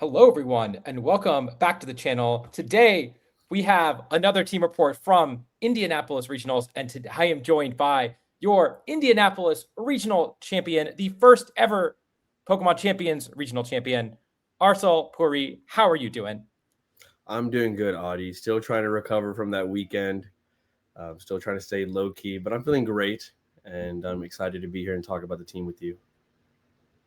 Hello, everyone, and welcome back to the channel. Today, we have another team report from Indianapolis Regionals, and today I am joined by your Indianapolis Regional Champion, the first ever Pokemon Champions Regional Champion, Arsal Puri. How are you doing? I'm doing good, Audie. Still trying to recover from that weekend. Still trying to stay low key, but I'm feeling great, and I'm excited to be here and talk about the team with you.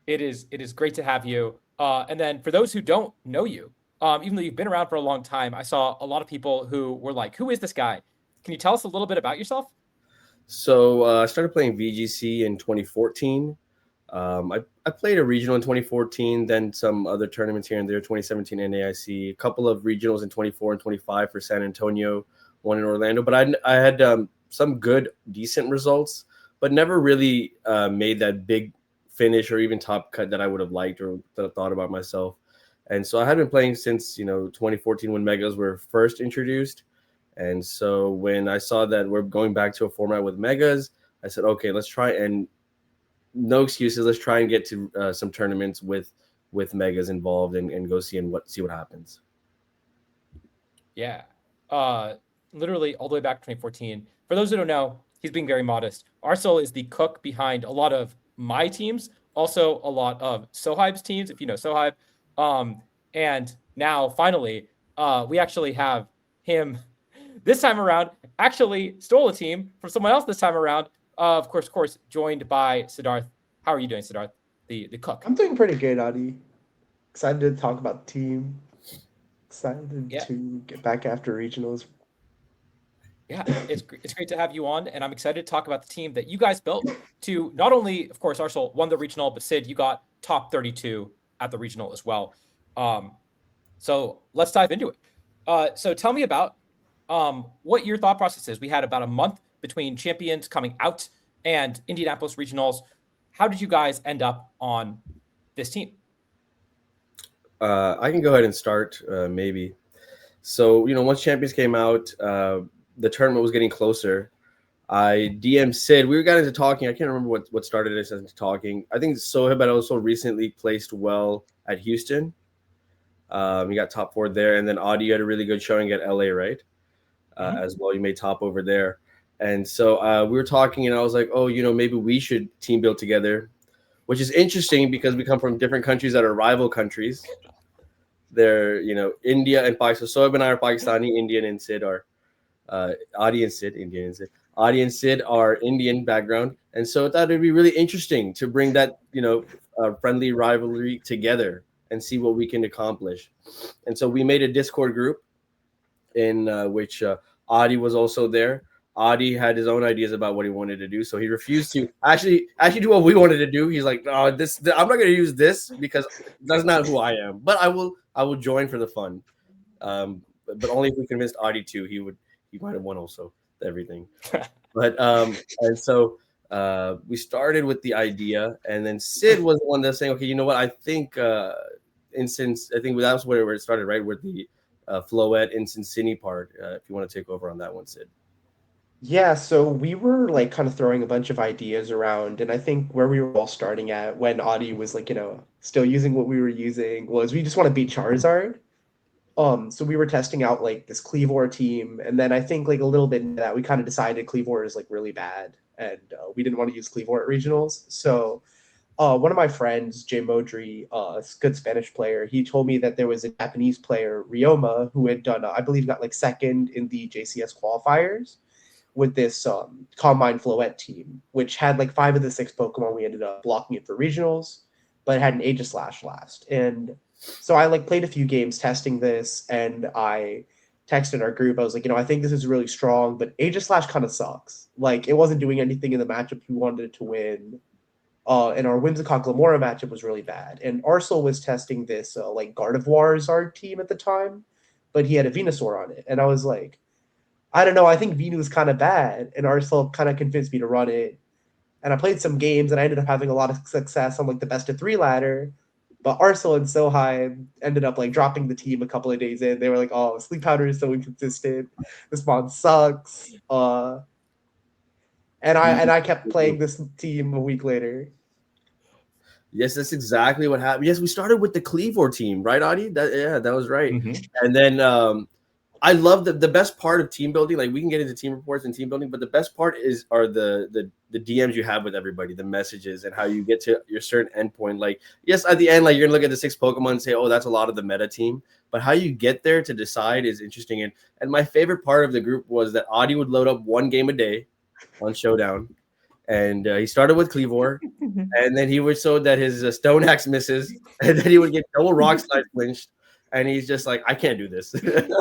It is great to have you. And then for those who don't know you, even though you've been around for a long time, I saw a lot of people who were like, "Who is this guy?" Can you tell us a little bit about yourself? So I started playing VGC in 2014. I played a regional in 2014, then some other tournaments here and there, 2017 NAIC, a couple of regionals in 24 and 25 for San Antonio, one in Orlando. But I had some good, decent results, but never really made that big finish or even top cut that I would have liked or thought about myself. And so I had been playing since 2014 when Megas were first introduced. And so when I saw that we're going back to a format with Megas, I said, okay, let's try and no excuses. Let's try and get to some tournaments with Megas involved and go see what happens. Yeah. Uh, Literally all the way back to 2014. For those who don't know, he's being very modest. Arsal is the cook behind a lot of my teams, also a lot of Sohaib's teams, if you know Sohaib. And now finally, we actually have him this time around. Actually, stole a team from someone else this time around. Of course, joined by Siddharth. How are you doing, Siddharth? The cook. I'm doing pretty good, Adi. Excited to talk about the team. Excited Yeah. to get back after regionals. Yeah, it's great to have you on, and I'm excited to talk about the team that you guys built to not only, of course, Arsenal won the regional, but Sid, you got top 32 at the regional as well. Um, so let's dive into it. So tell me about what your thought process is. We had about a month between champions coming out and Indianapolis regionals. How did you guys end up on this team? I can go ahead and start, maybe. So once champions came out, the tournament was getting closer. I DM Sid. We got into talking. I can't remember what started us into talking. I think Sohib had also recently placed well at Houston. He got top four there, and then Audie had a really good showing at LA, right? Mhm. As well. You made top over there, and so we were talking, and I was like, oh, maybe we should team build together, which is interesting because we come from different countries that are rival countries. They're India and Pakistan. So Sohib and I are Pakistani, Indian, and Sid are Adi and Sid, Indian and Sid. Adi and Sid are Indian background, and so I thought it'd be really interesting to bring that friendly rivalry together and see what we can accomplish. And so we made a Discord group in which Adi was also there. Adi had his own ideas about what he wanted to do, so he refused to actually do what we wanted to do. He's like, "No, I'm not going to use this because that's not who I am. But I will join for the fun. But only if we convinced Adi to. He might have won also everything. But and so we started with the idea, and then Sid was the one that's saying, okay, you know what? I think I think that's where it started, right? With the Floette in Cincinnati part. If you want to take over on that one, Sid. Yeah, so we were like kind of throwing a bunch of ideas around, and I think where we were all starting at when Adi was like, still using what we were using was we just want to beat Charizard. So we were testing out like this Cleavor team, and then I think like a little bit into that we kind of decided Cleavor is like really bad, and we didn't want to use Cleavor at regionals. So one of my friends, Jay Modry, a good Spanish player, he told me that there was a Japanese player, Ryoma, who had done, I believe, got like second in the JCS qualifiers with this Combine Floette team, which had like 5 of the 6 Pokemon. We ended up blocking it for regionals, but it had an Aegislash last. And so I like played a few games testing this, and I texted our group. I was like, I think this is really strong, but Aegislash kind of sucks. Like it wasn't doing anything in the matchup we wanted it to win. And our Whimsicott Glamora matchup was really bad. And Arsal was testing this like Gardevoir Zard team at the time, but he had a Venusaur on it. And I was like, I don't know, I think Venu is kind of bad. And Arsal kind of convinced me to run it. And I played some games and I ended up having a lot of success on like the best of 3 ladder. But Arsal and Sohai ended up like dropping the team a couple of days in. They were like, oh, Sleep Powder is so inconsistent. This mod sucks. And I kept playing this team a week later. Yes, that's exactly what happened. Yes, we started with the Cleavor team, right, Adi? That was right. Mhm. And then I love the best part of team building. Like we can get into team reports and team building, but the best part are the DMs you have with everybody, the messages, and how you get to your certain endpoint. Like yes, at the end, like you're gonna look at the 6 Pokemon and say, oh, that's a lot of the meta team. But how you get there to decide is interesting. And my favorite part of the group was that Adi would load up one game a day on Showdown, and he started with Cleavor. And then he would show that his Stone Axe misses, and then he would get double Rock Slide flinched, and he's just like, I can't do this. And,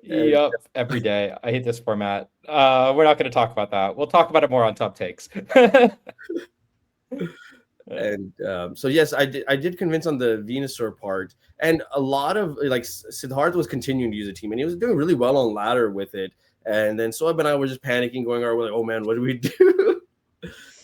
Yep, every day. I hate this format. We're not going to talk about that. We'll talk about it more on Top Takes. so yes, I did convince on the Venusaur part, and a lot of like Siddharth was continuing to use the team, and he was doing really well on ladder with it. And then Soeb and I were just panicking, going, "We're like, oh man, what do we do?"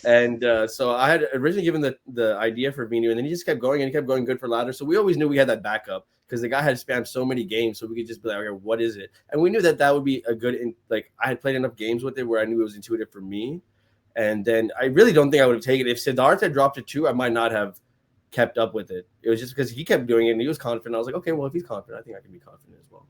And so I had originally given the idea for Venu, and then he just kept going and he kept going good for ladder. So we always knew we had that backup because the guy had spammed so many games, so we could just be like, okay, what is it? And we knew that would be a good, like I had played enough games with it where I knew it was intuitive for me. And then I really don't think I would have taken it. If Siddharth had dropped it too, I might not have kept up with it. It was just because he kept doing it and he was confident. I was like, okay, well, if he's confident, I think I can be confident as well.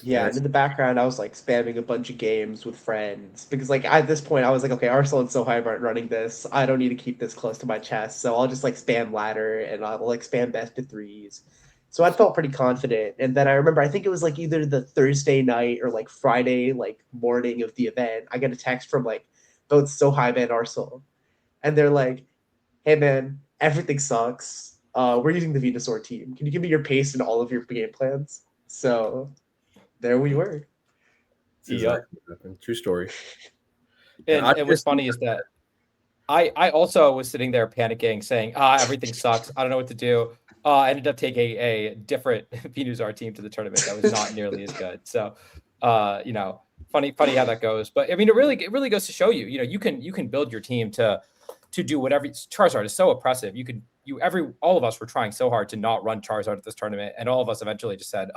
Yeah, and in the background, I was like spamming a bunch of games with friends because, like, at this point, I was like, okay, Arsal and Sohaib aren't running this. I don't need to keep this close to my chest, so I'll just like spam ladder and I'll like spam best of threes. So I felt pretty confident. And then I remember, I think it was like either the Thursday night or like Friday, like morning of the event, I get a text from like both Sohaib and Arsal, and they're like, "Hey man, everything sucks. We're using the Venusaur team. Can you give me your pace and all of your game plans?" So there we were. Exactly. True story. And what's funny is that I also was sitting there panicking, saying, everything sucks. I don't know what to do. I ended up taking a different Venusaur team to the tournament that was not nearly as good. So, funny how that goes. But I mean, it really goes to show you, you can build your team to do whatever. Charizard is so oppressive. All of us were trying so hard to not run Charizard at this tournament, and all of us eventually just said,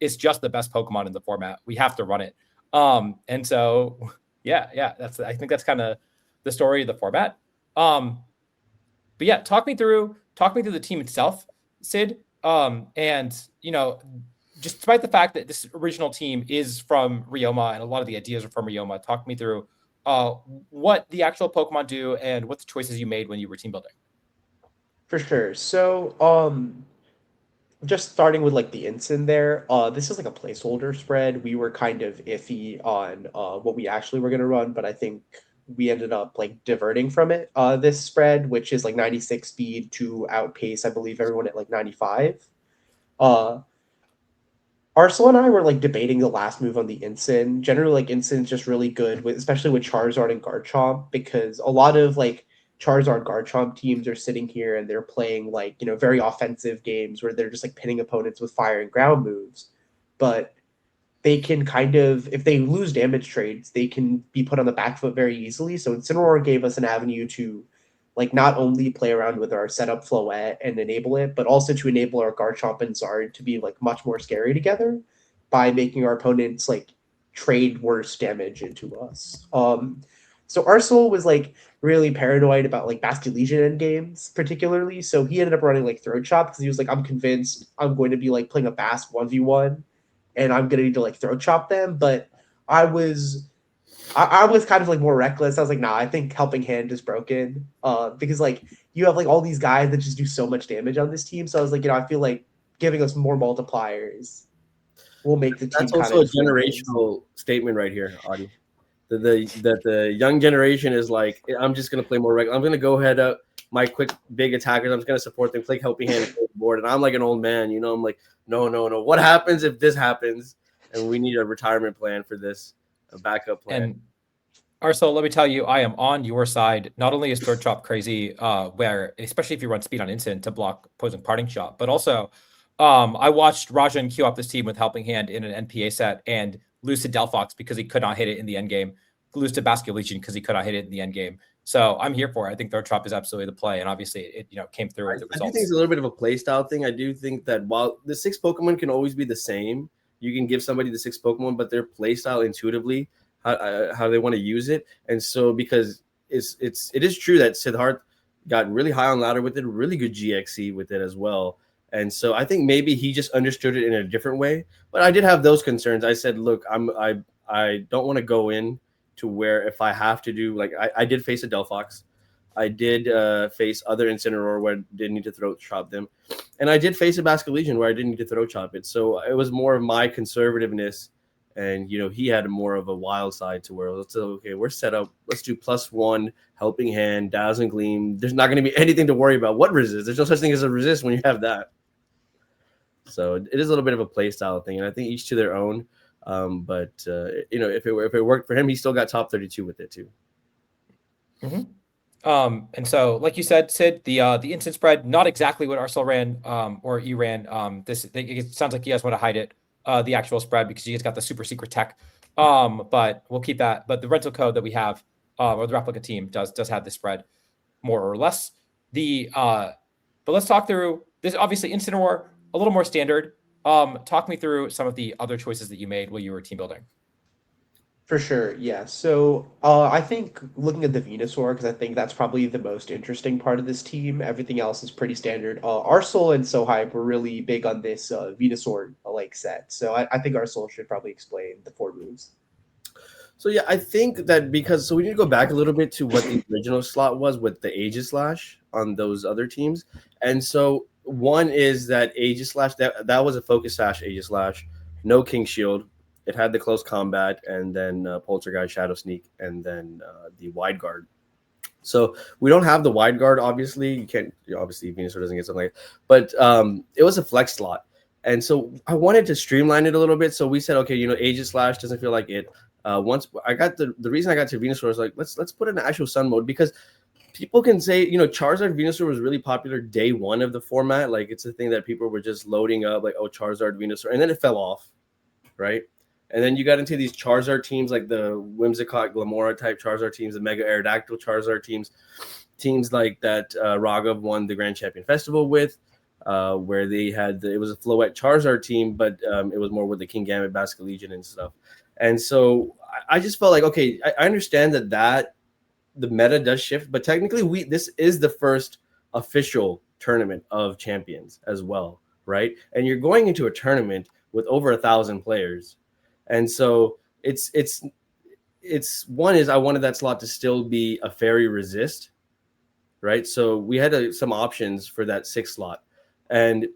it's just the best Pokemon in the format. We have to run it. And so, yeah, I think that's kind of the story of the format. But yeah, talk me through the team itself, Sid. And just despite the fact that this original team is from Ryoma and a lot of the ideas are from Ryoma, talk me through what the actual Pokemon do and what the choices you made when you were team building. For sure. So, just starting with like the ensign there, this is like a placeholder spread. We were kind of iffy on what we actually were going to run, but I think we ended up like diverting from it. This spread, which is like 96 speed to outpace, I believe, everyone at like 95. Arsal and I were like debating the last move on the ensign. Generally, like ensign's just really good with, especially with Charizard and Garchomp, because a lot of like Charizard Garchomp teams are sitting here and they're playing like, very offensive games where they're just like pinning opponents with fire and ground moves. But they can kind of, if they lose damage trades, they can be put on the back foot very easily. So Incineroar gave us an avenue to like not only play around with our setup Floette and enable it, but also to enable our Garchomp and Zard to be like much more scary together by making our opponents like trade worse damage into us. So Arsal was like really paranoid about like Bastion end games, particularly. So he ended up running like Throat Chop because he was like, I'm convinced I'm going to be like playing a Bast 1v1 and I'm gonna need to like Throat Chop them. But I was kind of like more reckless. I was like, nah, I think Helping Hand is broken. Because like you have like all these guys that just do so much damage on this team. So I was like, I feel like giving us more multipliers will make the team. That's also a generational statement right here, Adi. That the young generation is like, I'm just gonna play more regular. I'm gonna go ahead up my quick big attackers. I'm just gonna support them, click Helping Hand and board. And I'm like an old man, I'm like, no. What happens if this happens? And we need a retirement plan for this, a backup plan. And Arsal, let me tell you, I am on your side. Not only is Throat Chop crazy, where especially if you run speed on instant to block opposing parting shot, but also I watched Rajan queue up this team with Helping Hand in an NPA set and lose to Delphox because he could not hit it in the end game, lose to Basculegion because he could not hit it in the end game. So I'm here for it. I think Throat Chop is absolutely the play, and obviously it came through with the results. I do think it's a little bit of a play style thing. I do think that while the 6 Pokemon can always be the same, you can give somebody the 6 Pokemon, but their play style intuitively, how they want to use it. And so because it is true that Siddharth got really high on ladder with it, really good GXE with it as well. And so I think maybe he just understood it in a different way. But I did have those concerns. I said, look, I don't want to go in to where if I have to do, like, I did face a Delphox. I did face other Incineroar where I didn't need to throat chop them. And I did face a Basket Legion where I didn't need to throat chop it. So it was more of my conservativeness. And, he had more of a wild side to where let's say, okay, we're set up. Let's do +1, Helping Hand, Dazzling Gleam. There's not going to be anything to worry about. What resist? There's no such thing as a resist when you have that. So it is a little bit of a play style thing. And I think each to their own. But if it worked for him, he still got top 32 with it too. Mm-hmm. And so, like you said, Sid, the instant spread, not exactly what Arsal ran, or E ran. It sounds like you guys want to hide it, the actual spread, because you guys got the super secret tech. But we'll keep that. But the rental code that we have, or the replica team does have the spread, more or less. But let's talk through this. Obviously, Incineroar, a little more standard. Talk me through some of the other choices that you made while you were team building. For sure, yeah. So I think looking at the Venusaur, because I think that's probably the most interesting part of this team. Everything else is pretty standard. Arsal and SoHype were really big on this Venusaur like set. So I think Arsal should probably explain the 4 moves. So yeah, I think that we need to go back a little bit to what the original slot was with the Aegislash on those other teams. And so one is that Aegislash, that was a focus sash Aegislash, no King Shield. It had the close combat, and then Poltergeist, Shadow Sneak, and then the Wide Guard. So we don't have the Wide Guard, obviously. You can't, obviously, Venusaur doesn't get something like that. But it was a flex slot. And so I wanted to streamline it a little bit. So we said, okay, Aegislash doesn't feel like it. Once I got the reason I got to Venusaur was like, let's put in an actual Sun mode, because people can say, Charizard Venusaur was really popular day one of the format. Like, it's a thing that people were just loading up, like, oh, Charizard Venusaur, and then it fell off, right? And then you got into these Charizard teams, like the Whimsicott, Glamora type Charizard teams, the Mega Aerodactyl Charizard teams like that Raghav won the Grand Champion Festival with, where they had it was a Floette Charizard team, but it was more with the King Gambit, Basket Legion, and stuff. And so I just felt like, okay, I understand that the meta does shift, but technically this is the first official tournament of champions as well, right? And you're going into a tournament with over 1,000 players. And so it's one is I wanted that slot to still be a fairy resist, right? So we had some options for that 6th slot, and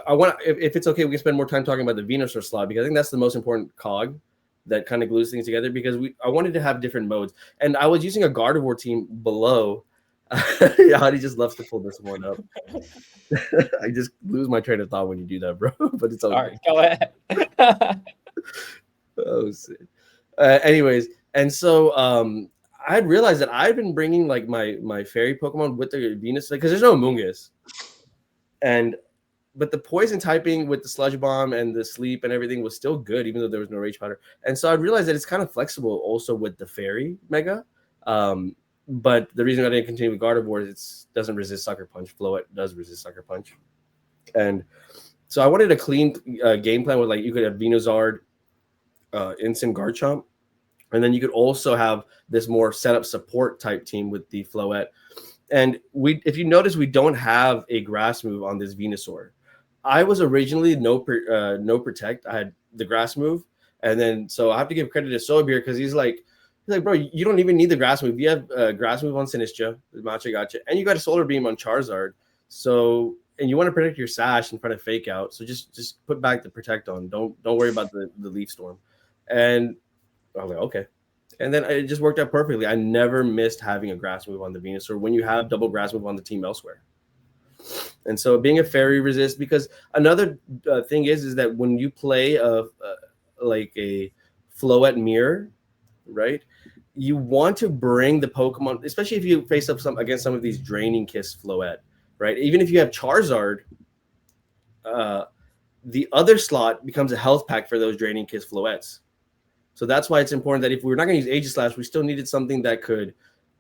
I want, if it's okay, we can spend more time talking about the Venusaur slot, because I think that's the most important cog that kind of glues things together, because I wanted to have different modes, and I was using a Gardevoir team below. Hadi just loves to pull this one up. I just lose my train of thought when you do that, bro. But it's all right. Go ahead. Oh, shit. Anyways, and so I had realized that I've been bringing like my fairy Pokemon with the Venus, because there's no Amoonguss, but the poison typing with the Sludge Bomb and the sleep and everything was still good, even though there was no Rage Powder. And so I realized that it's kind of flexible also with the fairy Mega. But the reason I didn't continue with Gardevoir is it doesn't resist Sucker Punch. Floette does resist Sucker Punch. And so I wanted a clean game plan with, like, you could have Venusaur, Instant Garchomp, and then you could also have this more setup support type team with the Floette. And if you notice, we don't have a grass move on this Venusaur. I was originally no protect. I had the grass move, and then so I have to give credit to Sobeer, because he's like, bro, you don't even need the grass move. You have a grass move on Sinistcha, Matcha Gotcha, and you got a Solar Beam on Charizard. So, and you want to protect your Sash in front of Fake Out. So just put back the protect on. Don't worry about the Leaf Storm. And I was like, okay. And then it just worked out perfectly. I never missed having a grass move on the Venusaur when you have double grass move on the team elsewhere. And so being a fairy resist, because another thing is that when you play like a Floette mirror, right, you want to bring the Pokemon, especially if you face up against some of these Draining Kiss Floette, right? Even if you have Charizard, the other slot becomes a health pack for those Draining Kiss Floettes. So that's why it's important that if we're not going to use Aegislash, we still needed something that could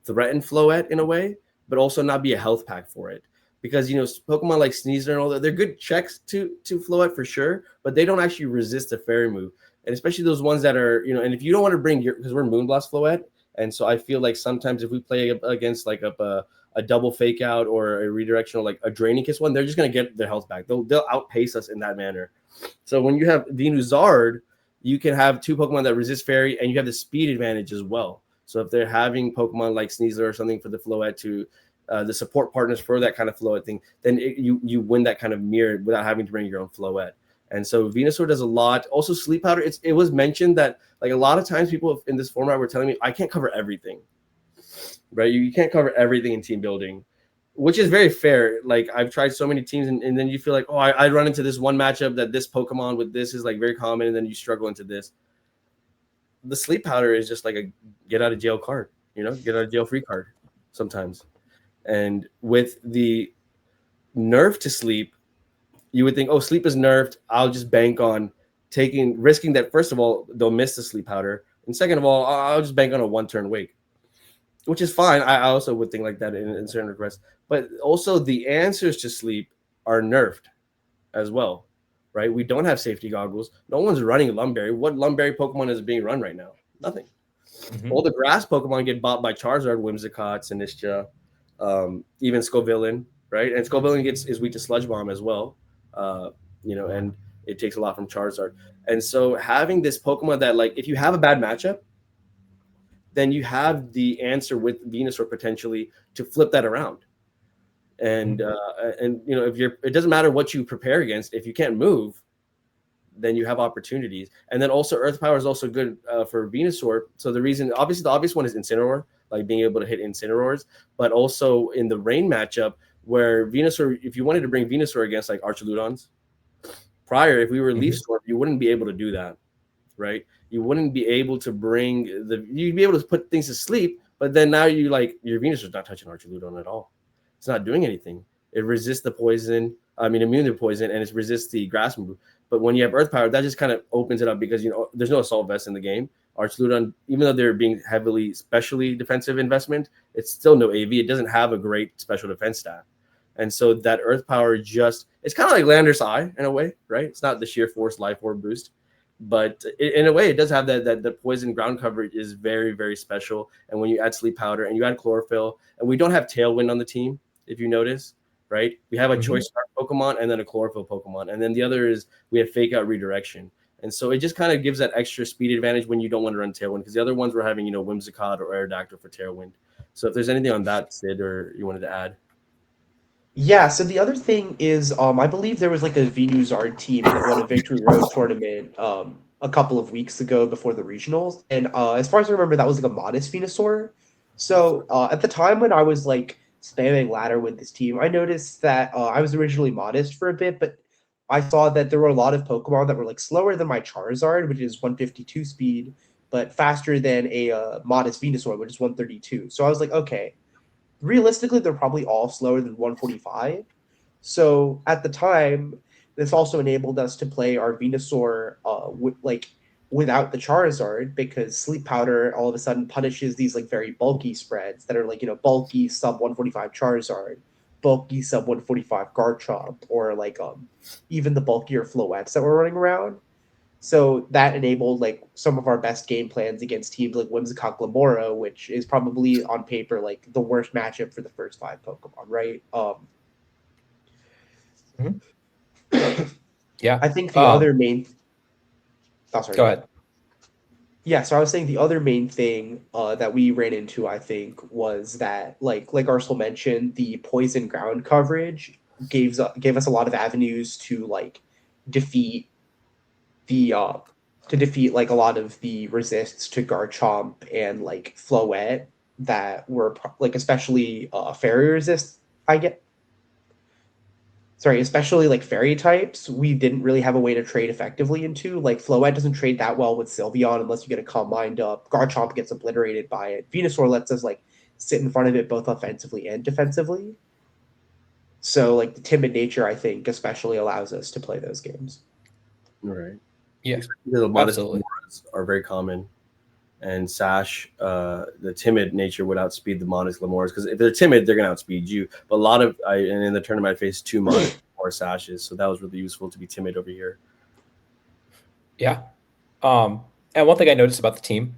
threaten Floette in a way, but also not be a health pack for it. Because, Pokemon like Sneasler and all that, they're good checks to Floette for sure, but they don't actually resist a fairy move. And especially those ones that are, and if you don't want to bring because we're Moonblast Floette, And so I feel like sometimes if we play against like a double fake out or a redirectional, like a draining kiss one, they're just going to get their health back. They'll outpace us in that manner. So when you have Venuzard, you can have two Pokemon that resist fairy, and you have the speed advantage as well. So if they're having Pokemon like Sneasler or something for the Floette to the support partners for that kind of Floette thing, then you win that kind of mirror without having to bring your own Floette. And so Venusaur does a lot. Also, Sleep Powder. It was mentioned that like a lot of times people in this format were telling me I can't cover everything. Right? You can't cover everything in team building, which is very fair. Like I've tried so many teams, and then you feel like, oh, I run into this one matchup that this Pokemon with this is like very common, and then you struggle into this. The Sleep Powder is just like a get out of jail card, get out of jail free card sometimes. And with the nerf to sleep, you would think, oh, sleep is nerfed. I'll just bank on risking that. First of all, they'll miss the Sleep Powder. And second of all, I'll just bank on a 1-turn wake, which is fine. I also would think like that in certain requests. But also the answers to sleep are nerfed as well, right? We don't have safety goggles. No one's running Lumberry. What Lumberry Pokemon is being run right now? Nothing. Mm-hmm. All the grass Pokemon get bought by Charizard, Whimsicott, Sinistcha, even Scovillain, right? And Scovillain is weak to Sludge Bomb as well, and it takes a lot from Charizard. And so having this Pokemon that, like, if you have a bad matchup, then you have the answer with Venusaur potentially to flip that around. And if it doesn't matter what you prepare against, if you can't move, then you have opportunities. And then also Earth Power is also good for Venusaur. So the obvious one is Incineroar, like being able to hit Incineroars, but also in the Rain matchup where Venusaur, if you wanted to bring Venusaur against like Archaludons prior, if we were Leaf Storm, you wouldn't be able to do that, right? You wouldn't be able to you'd be able to put things to sleep, but then now your Venusaur's not touching Archaludon at all. It's not doing anything. It resists the poison. Immune to poison, and it resists the grass move. But when you have Earth Power, that just kind of opens it up because there's no Assault Vest in the game. Archaludon, even though they're being heavily specially defensive investment, it's still no AV. It doesn't have a great special defense stat. And so that Earth Power it's kind of like Lander's Eye in a way, right? It's not the sheer force life orb boost, but in a way it does have that poison ground coverage is very, very special. And when you add Sleep Powder and you add Chlorophyll, and we don't have Tailwind on the team, if you notice, right? We have a Choice Star Pokemon and then a Chlorophyll Pokemon. And then the other is we have Fake Out Redirection. And so it just kind of gives that extra speed advantage when you don't want to run Tailwind, because the other ones were having, Whimsicott or Aerodactyl for Tailwind. So if there's anything on that, Sid, or you wanted to add. Yeah, so the other thing is, I believe there was like a Venuzard team that won a Victory Road tournament a couple of weeks ago before the regionals. And as far as I remember, that was like a modest Venusaur. So at the time when I was like spamming ladder with this team, I noticed that I was originally modest for a bit, but I saw that there were a lot of Pokemon that were like slower than my Charizard, which is 152 speed, but faster than a modest Venusaur, which is 132. So I was like, okay, realistically, they're probably all slower than 145. So at the time, this also enabled us to play our Venusaur without the Charizard, because Sleep Powder all of a sudden punishes these like very bulky spreads that are like, bulky sub 145 Charizard, bulky sub 145 Garchomp, or like even the bulkier Floettes that were running around. So that enabled like some of our best game plans against teams like Whimsicott Glamora, which is probably on paper like the worst matchup for the first 5 Pokemon, right? Yeah. I think the other main. Oh, sorry. Go ahead. Yeah, so I was saying the other main thing that we ran into, I think, was that like Arsal mentioned, the poison ground coverage gave us a lot of avenues to like defeat like a lot of the resists to Garchomp and like Floette that were like especially fairy resist. Especially like fairy types, we didn't really have a way to trade effectively into. Like Floette doesn't trade that well with Sylveon unless you get a Calm Mind up. Garchomp gets obliterated by it. Venusaur lets us like sit in front of it both offensively and defensively. So like the timid nature, I think, especially allows us to play those games. Right. Yeah, the modest are very common, and Sash, the timid nature would outspeed the modest Glamours, because if they're timid, they're gonna outspeed you. But and in the tournament I faced 2 modest or Sashes, so that was really useful to be timid over here. Yeah, and one thing I noticed about the team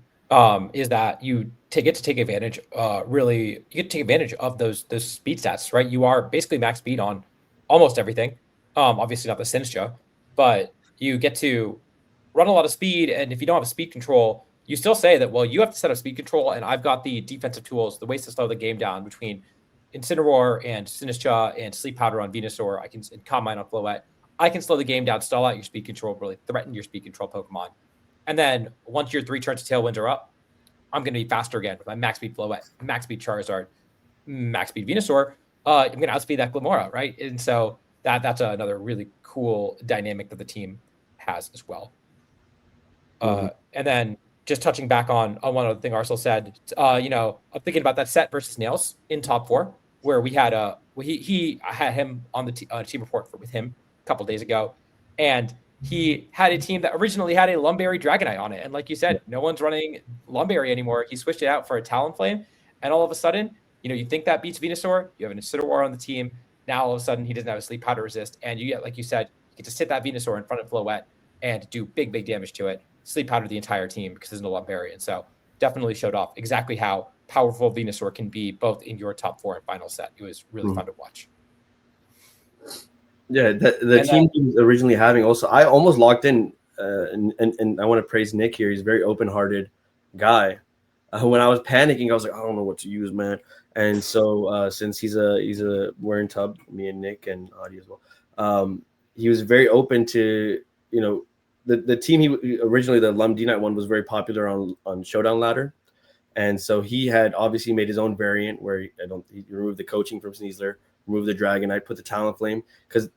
is that you get to take advantage, really, you get to take advantage of those speed stats, right? You are basically max speed on almost everything. Obviously not the Sinistcha, but you get to run a lot of speed. And if you don't have speed control, you still say that, well, you have to set up speed control, and I've got the defensive tools, the ways to slow the game down between Incineroar and Sinistcha and Sleep Powder on Venusaur. I can and Calm Mind on Floette. I can slow the game down, stall out your speed control, really threaten your speed control Pokemon. And then once your 3 turns of Tailwinds are up, I'm going to be faster again with my max speed Floette, max speed Charizard, max speed Venusaur. I'm going to outspeed that Glimmora, right? And so that's another really cool dynamic that the team has as well. And then just touching back on one other thing Arsal said, I'm thinking about that set versus Nails in top 4, where we had he had him on the team report with him a couple days ago, and he had a team that originally had a Lumberry Dragonite on it, and like you said, no one's running Lumberry anymore. He switched it out for a Talonflame, and all of a sudden, you think that beats Venusaur. You have an Incineroar on the team. Now all of a sudden, he doesn't have a Sleep Powder resist, and you get, like you said, you get to sit that Venusaur in front of Floette and do big damage to it. Sleep Powder the entire team because there's no Lumberry, and so definitely showed off exactly how powerful Venusaur can be both in your top 4 and final set. It was really fun to watch. Yeah, the team he was originally having also, I almost locked in, and I want to praise Nick here. He's a very open-hearted guy. When I was panicking, I was like, I don't know what to use, man. And so since he's a wearing tub, me and Nick and Adi as well, he was very open to, the team he originally, the Lumdinite one, was very popular on Showdown Ladder. And so he had obviously made his own variant where he removed the coaching from Sneasler, removed the Dragonite, put the Talonflame, because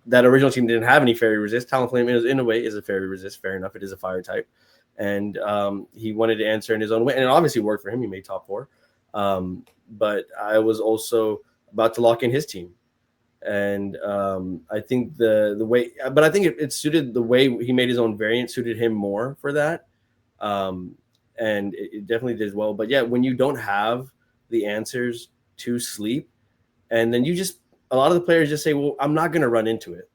that original team didn't have any fairy resist. Talonflame is, in a way, is a fairy resist. Fair enough, it is a fire type, and he wanted to answer in his own way, and it obviously worked for him. He made top 4, but I was also about to lock in his team, and I think the way, but I think it suited the way he made his own variant suited him more for that. And it definitely did well. But yeah, when you don't have the answers to sleep, and then a lot of the players just say, well, I'm not going to run into it.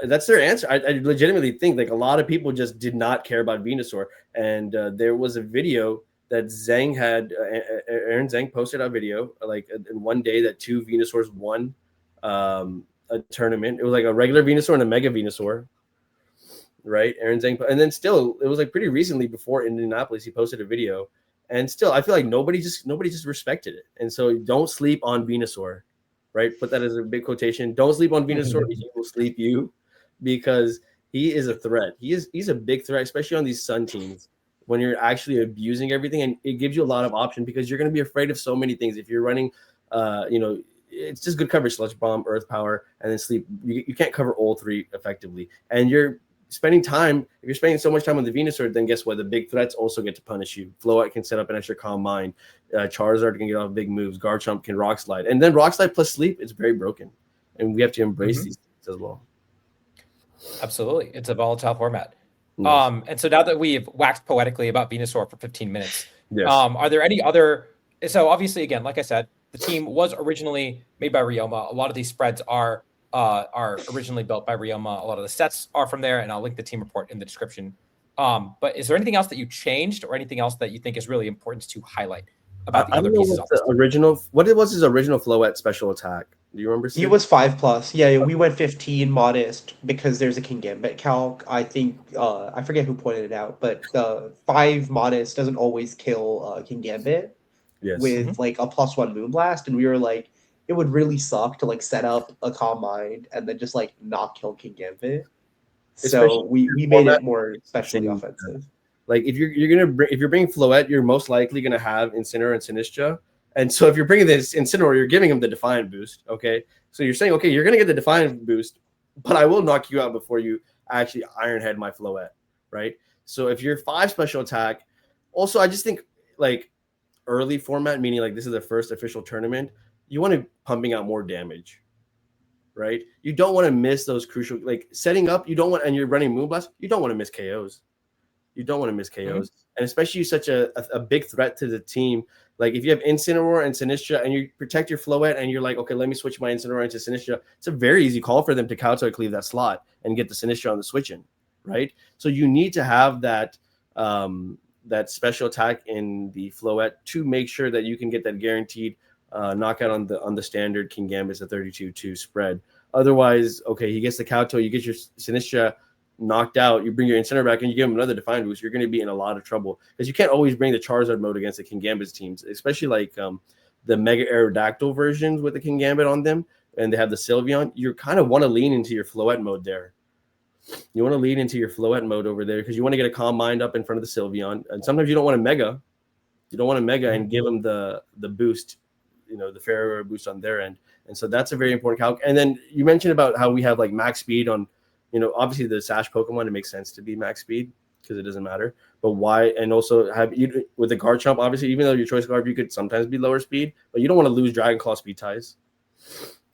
That's their answer. I legitimately think like a lot of people just did not care about Venusaur. And there was a video that Zhang had, Aaron Zhang posted a video like in one day that 2 Venusaurs won a tournament. It was like a regular Venusaur and a Mega Venusaur. Right, Aaron Zhang, and then still, it was like pretty recently before Indianapolis, he posted a video, and still, I feel like nobody just respected it, and so don't sleep on Venusaur, right? Put that as a big quotation. Don't sleep on Venusaur; he will sleep you, because he is a threat. He's a big threat, especially on these Sun teams when you're actually abusing everything, and it gives you a lot of option because you're going to be afraid of so many things if you're running, it's just good coverage, Sludge Bomb, Earth Power, and then sleep. You can't cover all 3 effectively, and you're spending time. If you're spending so much time on the Venusaur, then guess what? The big threats also get to punish you. Floette can set up an extra Calm Mind. Charizard can get off big moves. Garchomp can Rock Slide, and then Rock Slide plus Sleep, it's very broken, and we have to embrace these things as well. Absolutely, it's a volatile format. Nice. And so now that we've waxed poetically about Venusaur for 15 minutes, yes. Are there any other? So obviously, again, like I said, the team was originally made by Ryoma. A lot of these spreads are originally built by Ryoma. A lot of the sets are from there, and I'll link the team report in the description. But is there anything else that you changed, or anything else that you think is really important to highlight about the other pieces? What was his original Floette special attack? Do you remember? He was 5+. Yeah, we went 15 modest because there's a King Gambit calc. I think I forget who pointed it out, but the 5 modest doesn't always kill King Gambit with like a +1 Moonblast, and we were like, it would really suck to like set up a Calm Mind and then just like not kill King Gambit. So we made it more especially offensive. Like if you're bringing Floette, you're most likely gonna have Incineroar and Sinistcha. And so if you're bringing this Incineroar, you're giving him the Defiant boost. Okay, so you're saying, okay, you're gonna get the Defiant boost, but I will knock you out before you actually Iron Head my Floette, right? So if you're 5 special attack, also I just think like early format, meaning like this is the first official tournament, you want to pumping out more damage, right? You don't want to miss those crucial, like setting up. You don't want, and you're running Moonblast. You don't want to miss KOs. You don't want to miss KOs, and especially such a big threat to the team. Like if you have Incineroar and Sinistcha, and you protect your Floette, and you're like, okay, let me switch my Incineroar into Sinistcha. It's a very easy call for them to Kowtow cleave that slot and get the Sinistcha on the switch in, right? So you need to have that that special attack in the Floette to make sure that you can get that guaranteed knockout on the standard King Gambit's a 32-2 spread. Otherwise, okay, he gets the Kowtow, you get your Sinistra knocked out, you bring your Incenter back and you give him another Define Boost, you're going to be in a lot of trouble because you can't always bring the Charizard mode against the King Gambit's teams, especially like the Mega Aerodactyl versions with the King Gambit on them, and they have the Sylveon. You kind of want to lean into your Floette mode there. You want to lean into your Floette mode over there because you want to get a Calm Mind up in front of the Sylveon, and sometimes you don't want to Mega. You don't want to Mega and give them the boost, the fair boost on their end. And so that's a very important calc. And then you mentioned about how we have like max speed on, obviously the Sash Pokemon, it makes sense to be max speed because it doesn't matter. But why? And also have you with the Garchomp, obviously, even though your choice Garb, you could sometimes be lower speed, but you don't want to lose Dragon Claw speed ties.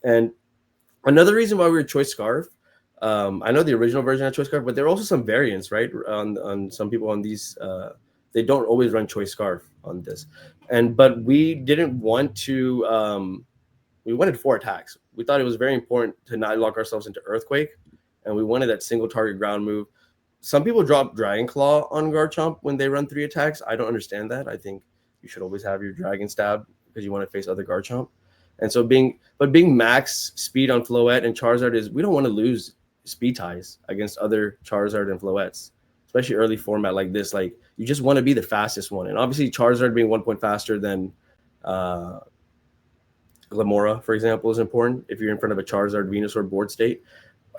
And another reason why we were Choice Scarf, I know the original version had Choice Scarf, but there are also some variants, right? On some people on these, they don't always run Choice Scarf on this. But we didn't want to, we wanted 4 attacks. We thought it was very important to not lock ourselves into Earthquake, and we wanted that single target ground move. Some people drop Dragon Claw on Garchomp when they run 3 attacks. I don't understand that. I think you should always have your Dragon Stab because you want to face other Garchomp. And so being max speed on Floette and Charizard is, we don't want to lose speed ties against other Charizard and Floettes, especially early format like this. Like, you just want to be the fastest one. And obviously Charizard being 1 point faster than Glamora, for example, is important if you're in front of a Charizard Venusaur board state.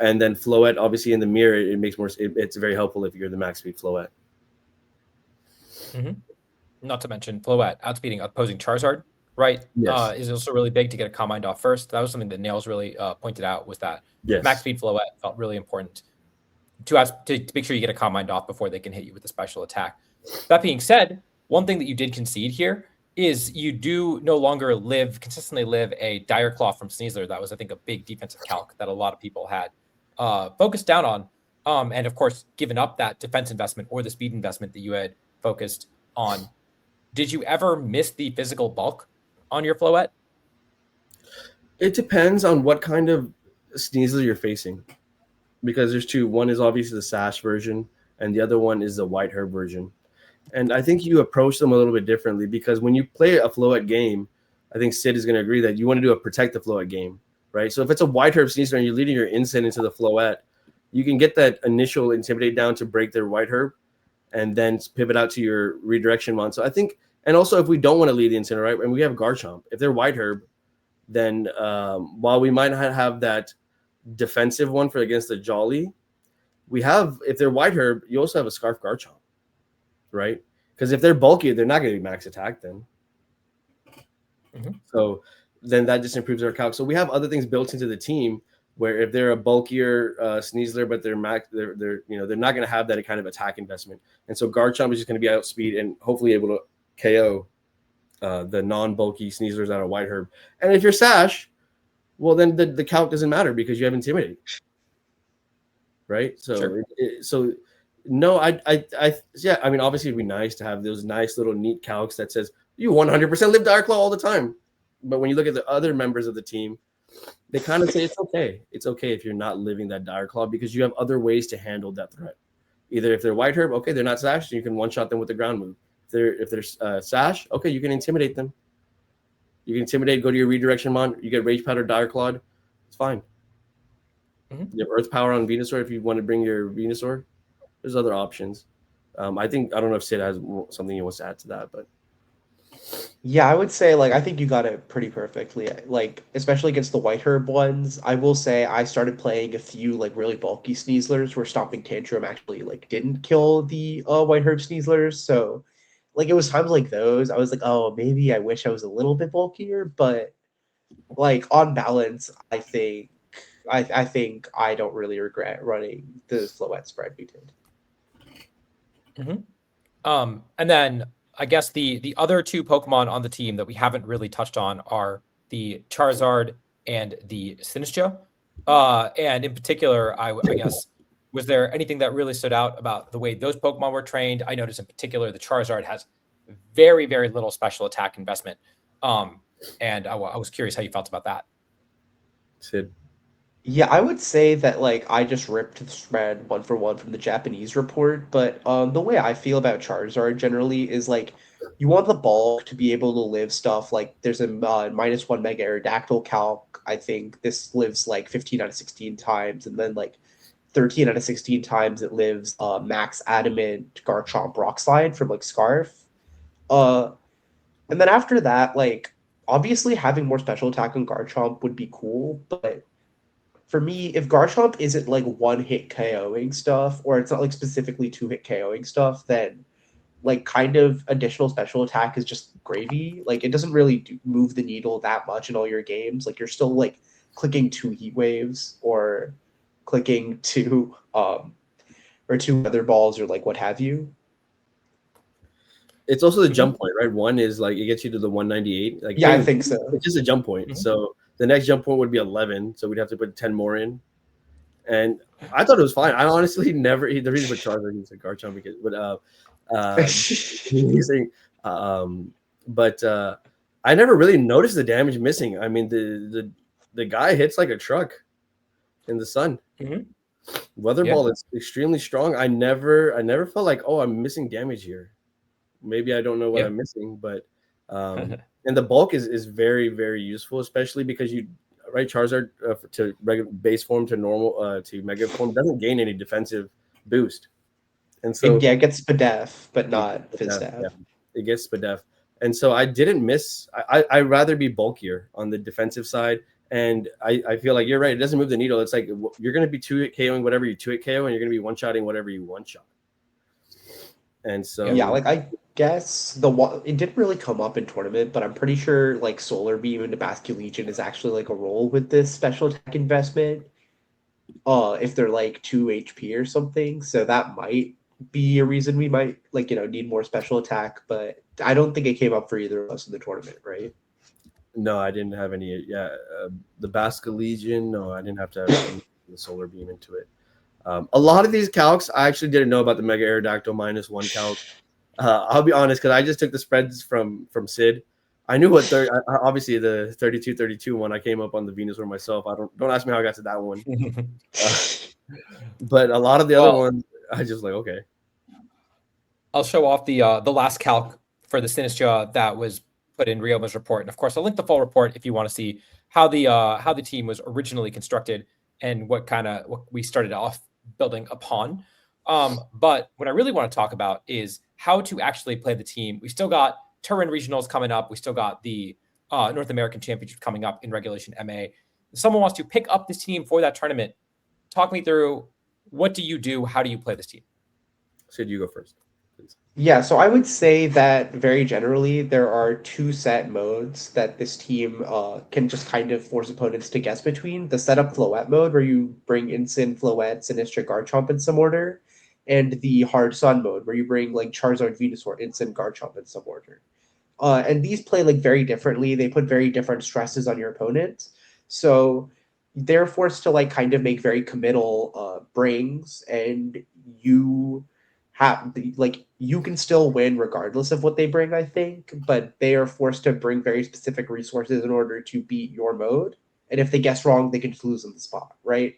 And then Floette, obviously in the mirror, it makes more. It's very helpful if you're the max speed Floette. Mm-hmm. Not to mention Floette outspeeding opposing Charizard, right? Yes. Is also really big to get a Calm Mind off first. That was something that Nails really pointed out, was that max speed Floette felt really important to make sure you get a Calm Mind off before they can hit you with a special attack. That being said, one thing that you did concede here is you do no longer consistently live a Dire Claw from Sneasler. That was, I think, a big defensive calc that a lot of people had focused down on. And of course, given up that defense investment or the speed investment that you had focused on. Did you ever miss the physical bulk on your Floette? It depends on what kind of Sneasler you're facing, because there's 2. One is obviously the Sash version, and the other one is the White Herb version. And I think you approach them a little bit differently, because when you play a Floette game, I think Sid is going to agree that you want to do a protect the Floette game, right? So if it's a White Herb Sneasler and you're leading your Insect into the Floette, you can get that initial Intimidate down to break their White Herb, and then pivot out to your Redirection Mon. So I think, and also if we don't want to lead the Insect, right, and we have Garchomp, if they're White Herb, then while we might not have that defensive one for against the Jolly, we have, if they're White Herb, you also have a Scarf Garchomp, right? Because if they're bulky, they're not going to be max attack then. Mm-hmm. So then that just improves our calc. So we have other things built into the team where if they're a bulkier Sneasler, but they're not going to have that kind of attack investment. And so Garchomp is just going to be outspeed and hopefully able to KO the non-bulky Sneaslers out of White Herb. And if you're Sash, well, then the calc doesn't matter because you have Intimidate, right? So sure. No, I mean, obviously it'd be nice to have those nice little neat calcs that says you 100% live Dire Claw all the time. But when you look at the other members of the team, they kind of say it's okay. It's okay if you're not living that Dire Claw because you have other ways to handle that threat. Either if they're White Herb, okay, they're not Sash, you can one-shot them with the ground move. If they're Sash, okay, you can Intimidate them. You can Intimidate, go to your Redirection Mon, you get Rage Powder, Dire Clawed. It's fine. Mm-hmm. You have Earth Power on Venusaur if you want to bring your Venusaur. There's other options. I don't know if Sid has something he wants to add to that, but yeah, I would say I think you got it pretty perfectly. Especially against the White Herb ones, I will say I started playing a few really bulky Sneaslers where Stomping Tantrum actually didn't kill the White Herb Sneaslers. So it was times like those I was like, oh, maybe I wish I was a little bit bulkier, but on balance, I think I don't really regret running the Floette spread we did. Mm-hmm. And then I guess the other 2 Pokemon on the team that we haven't really touched on are the Charizard and the Sinistcha. And in particular, I guess, was there anything that really stood out about the way those Pokemon were trained? I noticed in particular the Charizard has very, very little special attack investment. And I was curious how you felt about that. Sid. Yeah, I would say that like I just ripped the spread one for one from the Japanese report, but the way I feel about Charizard generally is like you want the bulk to be able to live stuff like there's a -1 Mega Aerodactyl calc. I think this lives like 15 out of 16 times, and then like 13 out of 16 times it lives Max Adamant Garchomp Rock Slide from like Scarf. Uh, and then after that, like obviously having more special attack on Garchomp would be cool, but for me, if Garchomp isn't like one hit KOing stuff, or it's not like specifically two hit KOing stuff, then like kind of additional special attack is just gravy. Like it doesn't really move the needle that much in all your games. Like you're still like clicking two heat waves or clicking two or two weather balls or like what have you. It's also the Mhm. jump point, right? One is like it gets you to the 198. Like Yeah, I hitting, think so. it's just a jump point. Mhm. So the next jump point would be 11. So we'd have to put 10 more in. And I thought it was fine. I honestly never. The reason for Charizard is a Garchomp because, uh, using, but I never really noticed the damage missing. I mean, the guy hits like a truck in the sun. Mhm. Weather Yeah. ball is extremely strong. I never felt like, oh, I'm missing damage here. Maybe I don't know what Yeah. I'm missing, but and the bulk is very very useful, especially because you right Charizard to regular base form to normal to mega form doesn't gain any defensive boost, and It, so yeah, it gets Spadef, but it not gets yeah, Fizzstaff. it gets Spadef. And so I didn't miss. I'd rather be bulkier on the defensive side, and I feel like you're right. It doesn't move the needle. It's like you're going to be two hit KOing whatever you two hit KO, and you're going to be one shotting whatever you one shot. And Yeah. Yeah, so like I guess the one it didn't really come up in tournament, but I'm pretty sure like Solar Beam into Basque Legion is actually like a role with this special attack investment. If they're like 2 HP or something. So that might be a reason we might like, need more special attack, but I don't think it came up for either of us in the tournament, right? no, I didn't have any. Yeah, the Basque Legion. No, I didn't have to have the solar beam into it. A lot of these calcs, I actually didn't know about the Mega Aerodactyl -1 calc. I'll be honest, because I just took the spreads from Sid. I knew what obviously the 32-32 one. I came up on the Venusaur myself. I don't ask me how I got to that one. Uh, but a lot of the other Well, ones, I just like okay. I'll show off the last calc for the Sinistra that was put in Rioma's report, and of course, I'll link the full report if you want to see how the team was originally constructed and what we started off building upon. But what I really want to talk about is how to actually play the team. We still got Turin regionals coming up. We still got the North American Championship coming up in Regulation MA. If someone wants to pick up this team for that tournament, talk me through what do you do? How do you play this team? Sid, you go first, please. Yeah, so I would say that very generally there are two set modes that this team can just kind of force opponents to guess between. The setup Floette mode, where you bring Incin, Floette, Sinistra, Garchomp in some order, and the Hard Sun mode, where you bring like Charizard, Venusaur, Incin, Garchomp in some order. And these play like very differently. They put very different stresses on your opponent. So they're forced to like kind of make very committal brings, and you have like you can still win regardless of what they bring, I think, but they are forced to bring very specific resources in order to beat your mode. And if they guess wrong, they can just lose on the spot, right?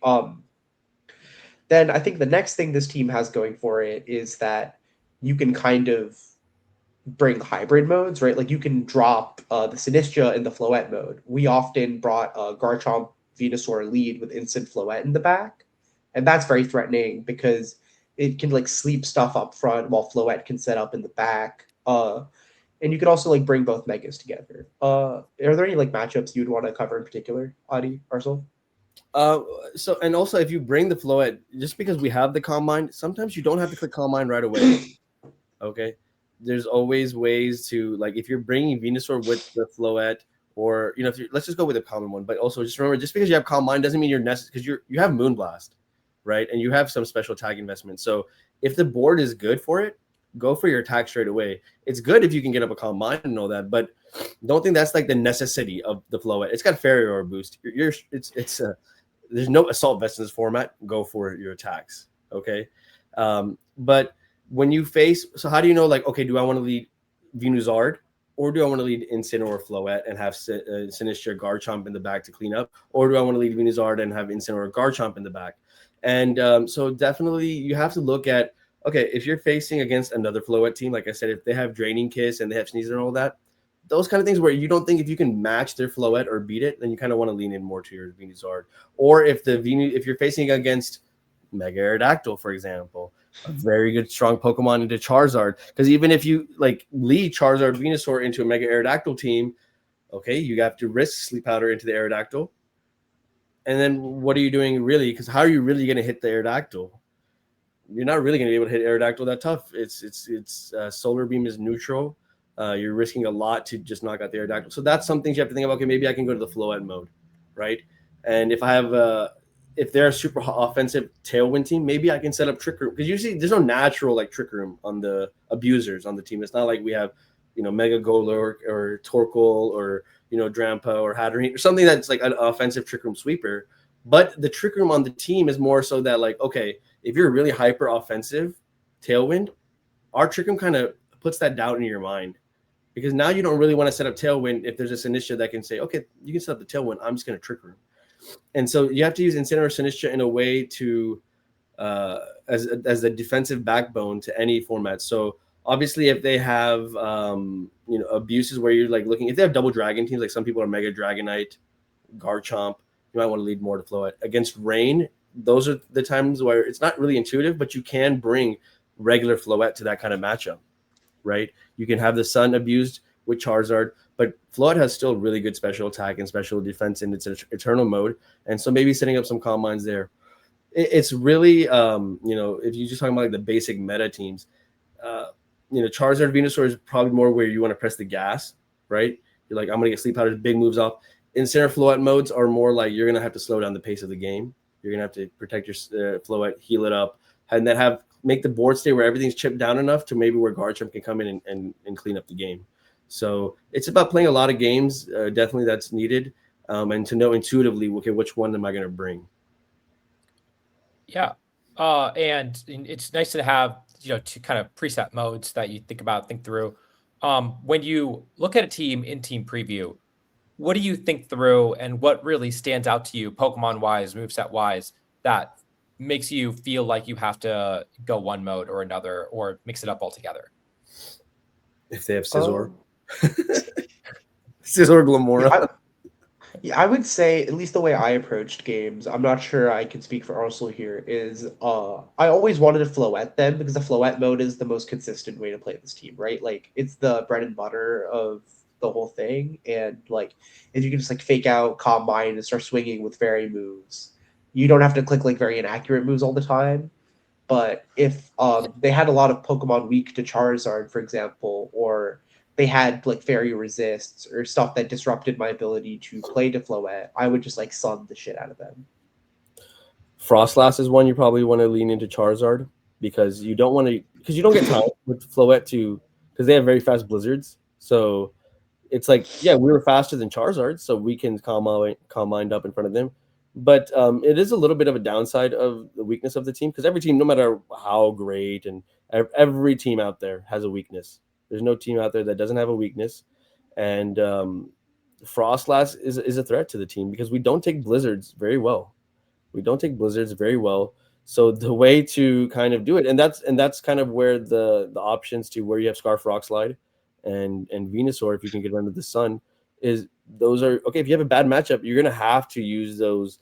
Then I think the next thing this team has going for it is that you can kind of bring hybrid modes, right? Like you can drop the Sinistra in the Floette mode. We often brought Garchomp Venusaur lead with instant Floette in the back, and that's very threatening because it can like sleep stuff up front while Floette can set up in the back. And you can also like bring both megas together. Are there any like matchups you'd want to cover in particular, Adi, Arsal? Uh, so and also if you bring the Floette, just because we have the Combine, sometimes you don't have to click Combine right away. Okay, there's always ways to like if you're bringing Venusaur with the Floette, or if let's just go with a common one. But also just remember, just because you have Combine doesn't mean you're necessary because you have Moonblast, right? And you have some special tag investment. So if the board is good for it, go for your attack straight away. It's good if you can get up a Combine and all that, but don't think that's like the necessity of the Floette. It's got Fairy or boost. It's there's no assault vest in this format. Go for your attacks. Okay, but when you face, so how do you know, like, okay, do I want to lead Venusard Or do I want to lead Incineroar Floette and have Sinistcha Garchomp in the back to clean up? Or do I want to lead Venusaur and have Incineroar Garchomp in the back? And so definitely you have to look at, okay, if you're facing against another Floette team, like I said, if they have Draining Kiss and they have Sneasel and all that, those kind of things where you don't think if you can match their Floette or beat it, then you kind of want to lean in more to your Venusaur. Or if you're facing against Mega Aerodactyl, for example, a very good strong Pokemon into Charizard, because even if you like lead Charizard Venusaur into a Mega Aerodactyl team, okay, you have to risk Sleep Powder into the Aerodactyl. And then what are you doing really? Because how are you really going to hit the Aerodactyl? You're not really going to be able to hit Aerodactyl that tough. It's Solar Beam is neutral. You're risking a lot to just knock out the Aerodactyl. So that's some things you have to think about. Okay, maybe I can go to the Floette mode, right? And if I have if they're a super offensive Tailwind team, maybe I can set up Trick Room, because usually there's no natural like Trick Room on the abusers on the team. It's not like we have, Mega Golurk or Torkoal or Drampa or Hatterene or something that's like an offensive Trick Room sweeper. But the Trick Room on the team is more so that like, okay, if you're really hyper offensive Tailwind, our Trick Room kind of puts that doubt in your mind, because now you don't really want to set up Tailwind if there's a Sinistcha that can say, okay, you can set up the Tailwind, I'm just going to Trick Room. And so you have to use Incineroar Sinistcha in a way to as a defensive backbone to any format. So obviously if they have abuses where you're like looking, if they have double dragon teams, like some people are Mega Dragonite, Garchomp, you might want to lead more to Floette. Against Rain, those are the times where it's not really intuitive, but you can bring regular Floette to that kind of matchup, right? You can have the Sun abused with Charizard, but Floette has still really good special attack and special defense in its Eternal mode, and so maybe setting up some Calm Minds there. It's really, if you're just talking about like the basic meta teams, Charizard Venusaur is probably more where you want to press the gas, right? You're like, I'm going to get Sleep Powder's big moves off. Incineroar Floette modes are more like you're going to have to slow down the pace of the game. You're going to have to protect your Floette, heal it up, and then make the board stay where everything's chipped down enough to maybe where Garchomp can come in and clean up the game. So it's about playing a lot of games. Definitely that's needed. And to know intuitively, okay, which one am I going to bring? Yeah. And it's nice to have, two kind of preset modes that you think through. When you look at a team in team preview, what do you think through, and what really stands out to you Pokemon wise, moveset wise, that makes you feel like you have to go one mode or another or mix it up altogether? If they have Scizor. Scizor Glamora. I would say, at least the way I approached games, I'm not sure I can speak for Arsal here, is I always wanted to Floette them, because the Floette mode is the most consistent way to play this team, right? Like, it's the bread and butter of the whole thing, and like, if you can just like fake out Calm Mind and start swinging with fairy moves, you don't have to click like very inaccurate moves all the time. But if they had a lot of Pokemon weak to Charizard, for example, or they had like fairy resists or stuff that disrupted my ability to play to Floette, I would just like sun the shit out of them. Frostlass is one you probably want to lean into Charizard, because you don't get time with Floette because they have very fast blizzards. So it's like, yeah, we were faster than Charizard, so we can calm mind up in front of them. But it is a little bit of a downside of the weakness of the team, because every team, no matter how great, and every team out there has a weakness. There's no team out there that doesn't have a weakness. And Frostlass is a threat to the team, because we don't take blizzards very well. So the way to kind of do it, and that's kind of where the options to where you have Scarf Rock Slide and Venusaur, if you can get under the sun, is those are okay. If you have a bad matchup, you're gonna have to use those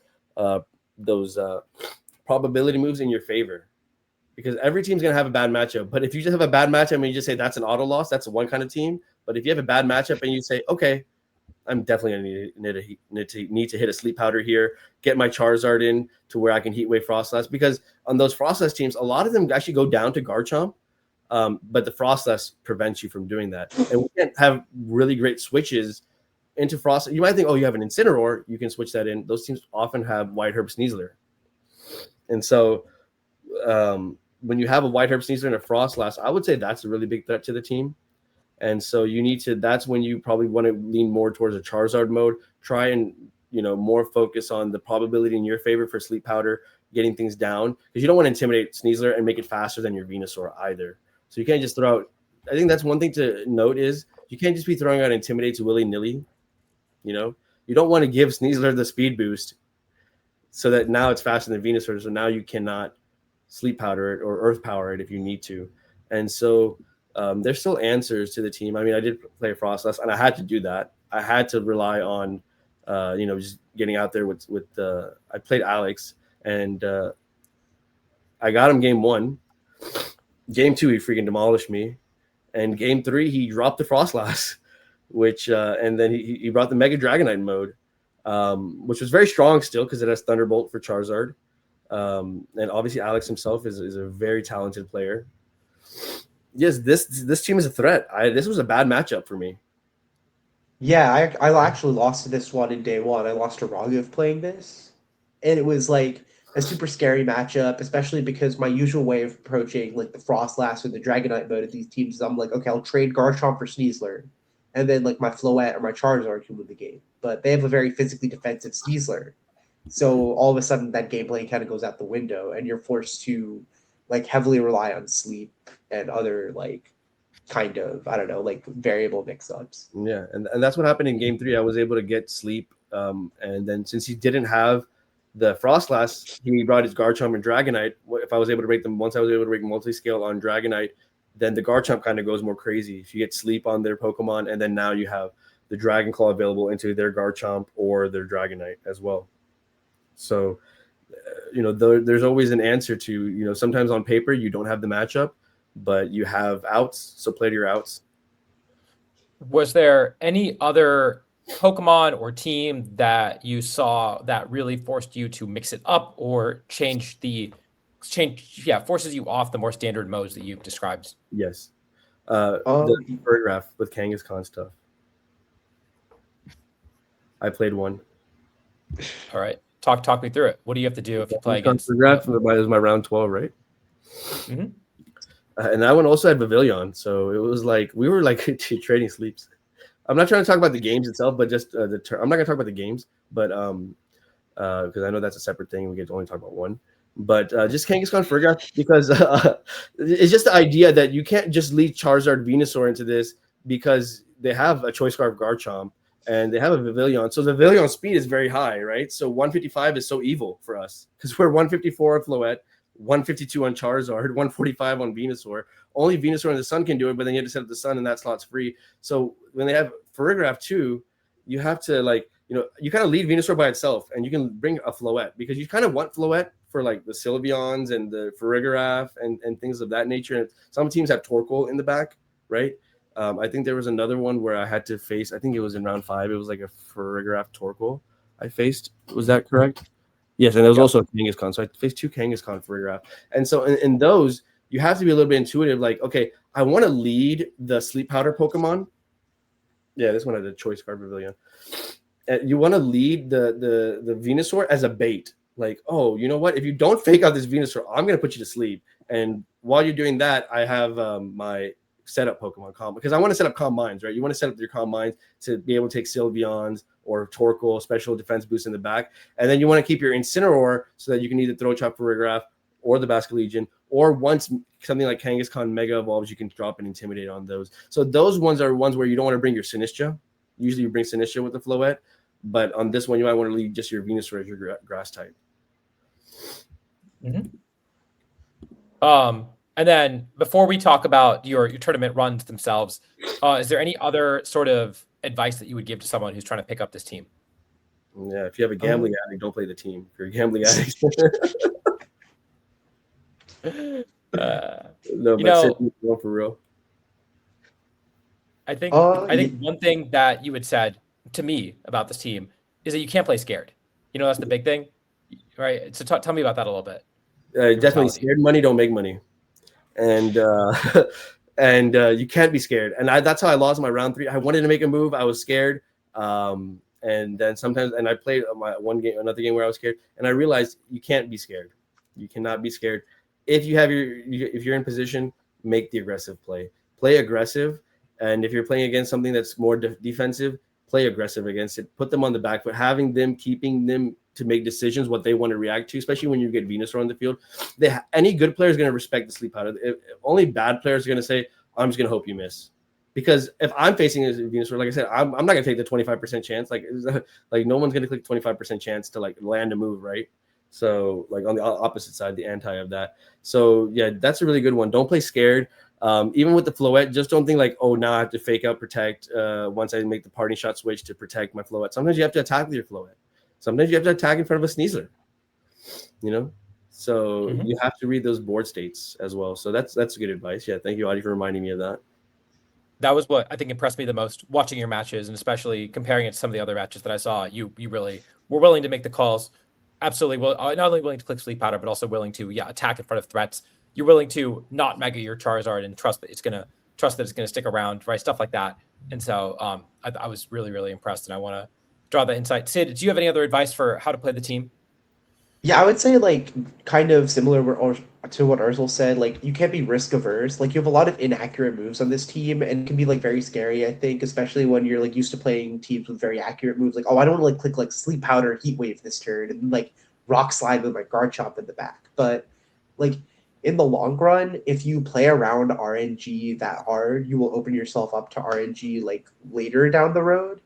probability moves in your favor, because every team's gonna have a bad matchup. But if you just have a bad matchup and you just say that's an auto loss, that's one kind of team. But if you have a bad matchup and you say, okay, I'm definitely gonna need to hit a Sleep Powder here, get my Charizard in to where I can Heat Wave Frostlass, because on those Frostlass teams, a lot of them actually go down to Garchomp. But the Frostlass prevents you from doing that. And we can't have really great switches into Frost. You might think, oh, you have an Incineroar, you can switch that in. Those teams often have White Herb Sneasler. And so when you have a White Herb Sneasler and a Frostlass, I would say that's a really big threat to the team. And so that's when you probably want to lean more towards a Charizard mode. Try and, more focus on the probability in your favor for Sleep Powder, getting things down, because you don't want to intimidate Sneasler and make it faster than your Venusaur either. So you can't just throw out. I think that's one thing to note is You can't just be throwing out Intimidates willy-nilly. You know, you don't want to give Sneasler the speed boost so that now it's faster than Venusaur, so now you cannot Sleep Powder it or Earth Power it if you need to. And so there's still answers to the team. I mean, I did play Frostless, and I had to do that. I had to rely on, just getting out there with I played Alex, and I got him game 1. Game 2, he freaking demolished me. And game 3, he dropped the Frostlass, which and then he brought the Mega Dragonite mode, which was very strong still because it has Thunderbolt for Charizard. And obviously Alex himself is a very talented player. Yes, this team is a threat. This was a bad matchup for me. Yeah, I actually lost to this one in day 1. I lost to Raghav playing this, and it was like a super scary matchup, especially because my usual way of approaching like the Frostlass or the Dragonite mode of these teams is I'm like, okay, I'll trade Garchomp for Sneasler, and then like my Floette or my Charizard can win the game. But they have a very physically defensive Sneasler, so all of a sudden that gameplay kind of goes out the window, and you're forced to like heavily rely on sleep and other like kind of, I don't know, like variable mix-ups. Yeah, and that's what happened in game 3. I was able to get sleep, and then since he didn't have the Frostlass, he brought his Garchomp and Dragonite. If I was able to break them, once I was able to break multi-scale on Dragonite, then the Garchomp kind of goes more crazy. If you get sleep on their Pokemon, and then now you have the Dragon Claw available into their Garchomp or their Dragonite as well. So, there's always an answer to, sometimes on paper you don't have the matchup, but you have outs, so play to your outs. Was there any other Pokemon or team that you saw that really forced you to mix it up or forces you off the more standard modes that you've described? Yes. The Paragraph with Kangaskhan stuff. I played one. All right. Talk me through it. What do you have to do if you play against? Paragraph was my round 12, right? Mm-hmm. And that one also had Pavilion, so it was like we were like trading sleeps. I'm not trying to talk about the games itself, but just I'm not going to talk about the games, but because I know that's a separate thing. We get to only talk about one. But just Kangaskhan Paragraph, because it's just the idea that you can't just lead Charizard Venusaur into this because they have a Choice Scarf Garchomp and they have a Pavilion. So the Pavilion speed is very high, right? So 155 is so evil for us because we're 154 on Floette, 152 on Charizard, 145 on Venusaur. Only Venusaur and the Sun can do it, but then you have to set up the Sun and that slot's free. So when they have Paragraph 2, you have to you kind of lead Venusaur by itself and you can bring a Floette because you kind of want Floette for like the Sylveons and the Farigiraf and things of that nature. And some teams have Torkoal in the back, right? I think there was another one where I had to face, I think it was in round 5. It was like a Farigiraf Torkoal I faced. Was that correct? Yes, and there was also a Kangaskhan. So I faced 2 Kangaskhan Farigiraf. And so in those, you have to be a little bit intuitive. Like, okay, I want to lead the Sleep Powder Pokemon. Yeah, this one had a Choice Card Pavilion. You want to lead the Venusaur as a bait. Like, oh, you know what? If you don't fake out this Venusaur, I'm going to put you to sleep. And while you're doing that, I have my setup Pokemon Calm, because I want to set up Calm Minds, right? You want to set up your Calm Minds to be able to take Sylveons or Torkoal, special defense boost in the back. And then you want to keep your Incineroar so that you can either throw Chop Farigiraf or the Basket Legion, or once something like Kangaskhan Mega evolves, you can drop and Intimidate on those. So those ones are ones where you don't want to bring your Sinistcha. Usually you bring Sinistcha with the Floette, but on this one, you might want to leave just your Venusaur as your grass type. Mm-hmm. And then before we talk about your tournament runs themselves, is there any other sort of advice that you would give to someone who's trying to pick up this team? Yeah, if you have a gambling addict, don't play the team. If you're a gambling addict. No, but for real. I think one thing that you had said to me about this team is that you can't play scared. That's the big thing, right? So tell me about that a little bit. Definitely, scared money don't make money, and you can't be scared. And that's how I lost my round 3. I wanted to make a move, I was scared, and then sometimes, and I played another game where I was scared, and I realized you can't be scared. You cannot be scared. If you're in position, make the aggressive play. Play aggressive, and if you're playing against something that's more defensive, play aggressive against it. Put them on the back foot, keeping them to make decisions what they want to react to, especially when you get Venusaur on the field. Any good player is going to respect the Sleep Powder. Only bad players are going to say, I'm just going to hope you miss. Because if I'm facing a Venusaur, like I said, I'm not gonna take the 25% chance. Like no one's gonna click 25% chance to like land a move, right? So like on the opposite side, the anti of that. So yeah, that's a really good one. Don't play scared. Even with the Floette, just don't think like, oh, now I have to fake out protect once I make the party shot switch to protect my Floette. Sometimes you have to attack with your Floette. Sometimes you have to attack in front of a Sneasler. You know, so you have to read those board states as well. So that's good advice. Yeah, thank you, Audie, for reminding me of that. That was what I think impressed me the most watching your matches, and especially comparing it to some of the other matches that I saw. You really were willing to make the calls. Absolutely, well, not only willing to click sleep powder, but also willing to attack in front of threats. You're willing to not mega your Charizard and trust that it's gonna stick around, right? Stuff like that. And so I was really impressed, and I want to draw that insight. Sid, do you have any other advice for how to play the team? Yeah, I would say like kind of similar to what Arsal said. Like you can't be risk averse. Like you have a lot of inaccurate moves on this team, and it can be like very scary. I think, especially when you're like used to playing teams with very accurate moves. Like, oh, I don't want to like click like Sleep Powder, Heat Wave this turn, and like Rock Slide with my Guard Chomp in the back. But like in the long run, if you play around RNG that hard, you will open yourself up to RNG like later down the road.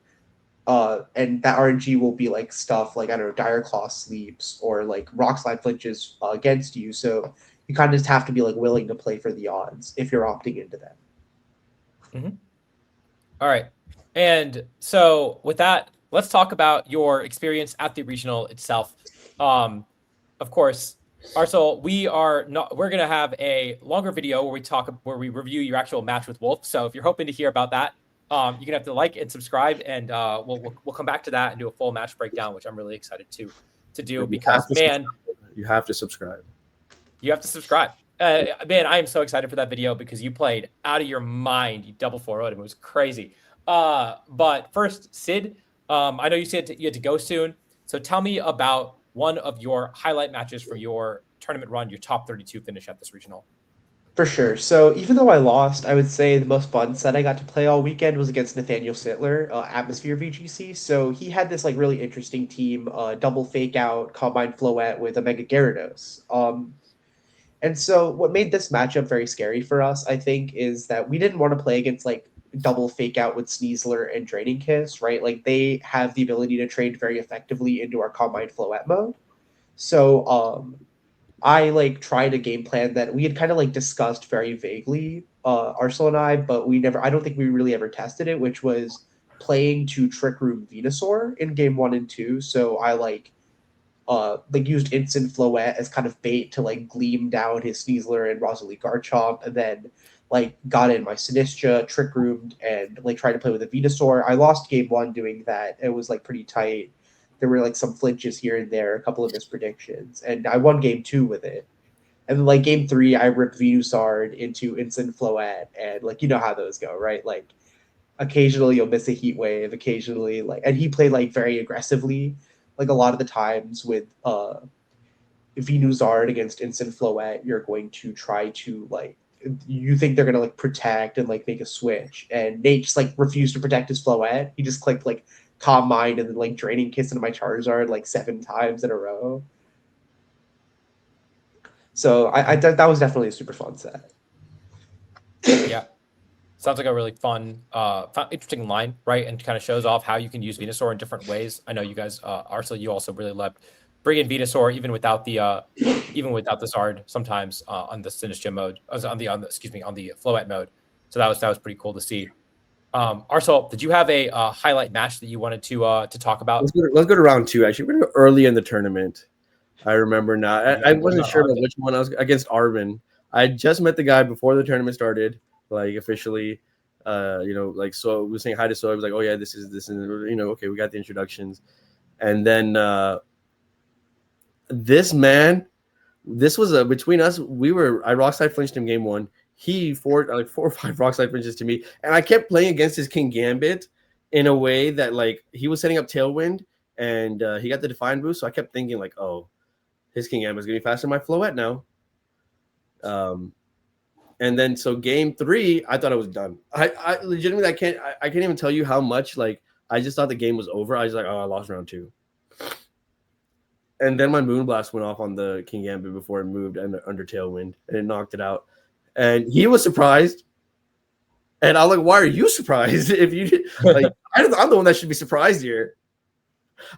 And that RNG will be like stuff like, I don't know, Dire Claw sleeps or like Rock Slide flinches against you. So you kind of just have to be like willing to play for the odds if you're opting into them. Mm-hmm. All right. And so with that, let's talk about your experience at the regional itself. Of course, Arsal, we're going to have a longer video where we review your actual match with Wolf. So if you're hoping to hear about that, you're gonna have to like and subscribe, and we'll come back to that and do a full match breakdown, which I'm really excited to do, because you have to subscribe. You have to subscribe. Man, I am so excited for that video because you played out of your mind. You double 4-0'd him. It was crazy. But first, Sid, I know you said you had to go soon, so tell me about one of your highlight matches from your tournament run, your top 32 finish at this regional. For sure. So even though I lost, I would say the most fun set I got to play all weekend was against Nathaniel Sittler, Atmosphere VGC. So he had this like really interesting team, double fake out, combine Floette with a Mega Gyarados. And so what made this matchup very scary for us, I think, is that we didn't want to play against like double fake out with Sneasler and Draining Kiss, right? Like they have the ability to trade very effectively into our combine Floette mode. So I like tried a game plan that we had kind of like discussed very vaguely, Arsal and I, but I don't think we really ever tested it, which was playing to Trick Room Venusaur in game 1 and 2. So I like used Instant Floette as kind of bait to like gleam down his Sneasler and Rosalie Garchomp, and then like got in my Sinistra, Trick Roomed, and like tried to play with a Venusaur. I lost game 1 doing that. It was like pretty tight. There were like some flinches here and there, a couple of mispredictions, and I won game 2 with it. And then like game 3, I ripped Venusaur into Instant Floette, and like you know how those go, right? Like occasionally you'll miss a heat wave, occasionally like, and he played like very aggressively, like a lot of the times with Venusaur against Instant Floette, you're going to try to like, you think they're gonna like protect and like make a switch, and Nate just like refused to protect his Floette. He just clicked like Calm Mind and then like Draining Kiss into my Charizard like 7 times in a row. So that was definitely a super fun set. Yeah. Sounds like a really fun, interesting line, right? And kind of shows off how you can use Venusaur in different ways. I know you guys, Arsal, you also really loved bringing Venusaur even without the Zard sometimes on the Sinistra mode, on the Floette mode. So that was pretty cool to see. Arsal, did you have a highlight match that you wanted to talk about? Let's go to round 2. Actually, we're going to go early in the tournament. I remember now. I wasn't sure about which one I was against. Arvin. I just met the guy before the tournament started, like officially. Like so we were saying hi to So. I was like, oh yeah, this is okay, we got the introductions. And then this was between us. I Rockside flinched him game 1. He like 4 or 5 Rockside flinches to me, and I kept playing against his King Gambit in a way that like he was setting up Tailwind, and he got the Define boost. So I kept thinking like, oh, his King Gambit is gonna be faster than my Floette now. And then so game 3, I thought I was done. I legitimately I can't even tell you how much like I just thought the game was over. I was like, oh, I lost round 2. And then my Moonblast went off on the King Gambit before it moved under Tailwind, and it knocked it out. And he was surprised. And I'm like, why are you surprised? If you like, I'm the one that should be surprised here.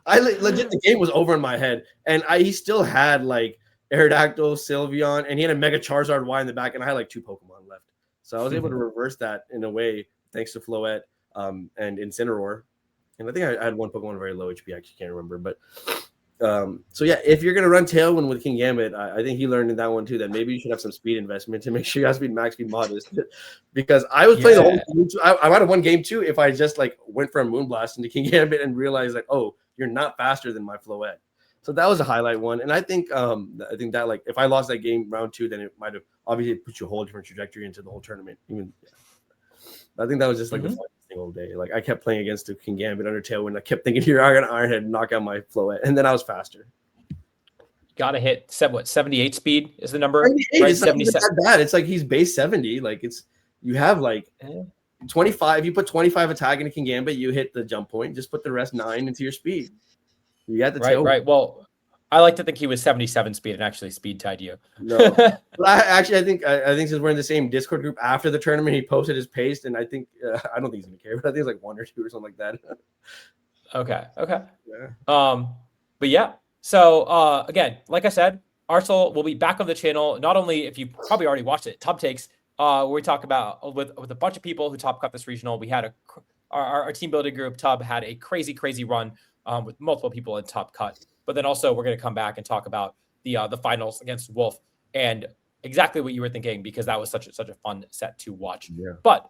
I legit, the game was over in my head, and he still had like Aerodactyl, Sylveon, and he had a Mega Charizard Y in the back, and I had like 2 Pokemon left, so I was able to reverse that in a way thanks to Floette and Incineroar, and I think I had 1 Pokemon very low HP. I actually can't remember, but so yeah, if you're gonna run Tailwind with King Gambit, I think he learned in that one too that maybe you should have some speed investment to make sure you have speed max speed modest. Because I was playing the whole game too. I might have won game 2 if I just like went from Moonblast into King Gambit and realized like, oh, you're not faster than my Floette. So that was a highlight one, and I think that like if I lost that game round 2, then it might have obviously put you a whole different trajectory into the whole tournament. I think that was just like the funniest thing all day. Like I kept playing against the King Gambit under Tailwind. I kept thinking, here, I'm gonna Iron Head and knock out my Floette, and then I was faster. Gotta hit 78 speed is the number. Right? It's 77. Not that bad. It's like he's base 70. Like you have like 25. You put 25 attack into King Gambit, you hit the jump point. Just put the rest 9 into your speed. You got the tail. Right. Well, I like to think he was 77 speed and actually speed tied you. No, but I think since we're in the same Discord group after the tournament, he posted his pace, and I think I don't think he's gonna care, but I think it's like 1 or 2 or something like that. Okay. Yeah. But yeah. So again, like I said, Arsal will be back on the channel. Not only if you probably already watched it, Tub Takes, where we talk about with a bunch of people who top cut this regional. We had our team building group. Tub had a crazy run with multiple people in top cut. But then also we're going to come back and talk about the finals against Wolf and exactly what you were thinking, because that was such a fun set to watch. Yeah. But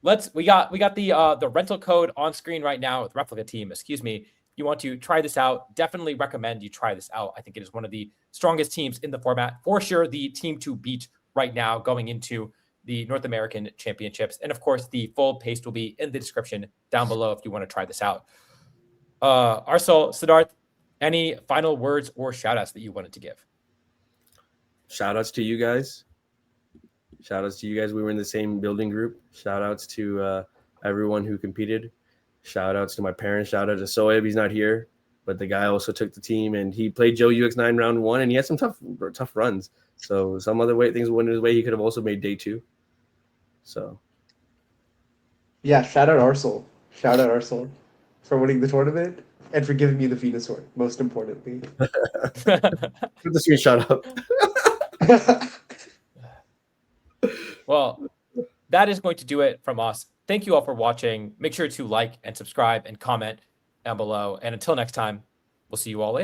we got the rental code on screen right now with Replica Team. Excuse me. If you want to try this out, definitely recommend you try this out. I think it is one of the strongest teams in the format. For sure, the team to beat right now going into the North American Championships. And of course, the full paste will be in the description down below if you want to try this out. Arsal, Siddharth, any final words or shout outs that you wanted to give? Shout outs to you guys. We were in the same building group. Shout outs to everyone who competed. Shout outs to my parents. Shout out to Soeb. He's not here, but the guy also took the team, and he played Joe UX9 round 1, and he had some tough runs. So some other way things went his way. He could have also made day 2. So yeah, shout out Arsal for winning the tournament and for giving me the Venusaur, most importantly. Put the screenshot up. Well, that is going to do it from us. Thank you all for watching. Make sure to like and subscribe and comment down below. And until next time, we'll see you all later.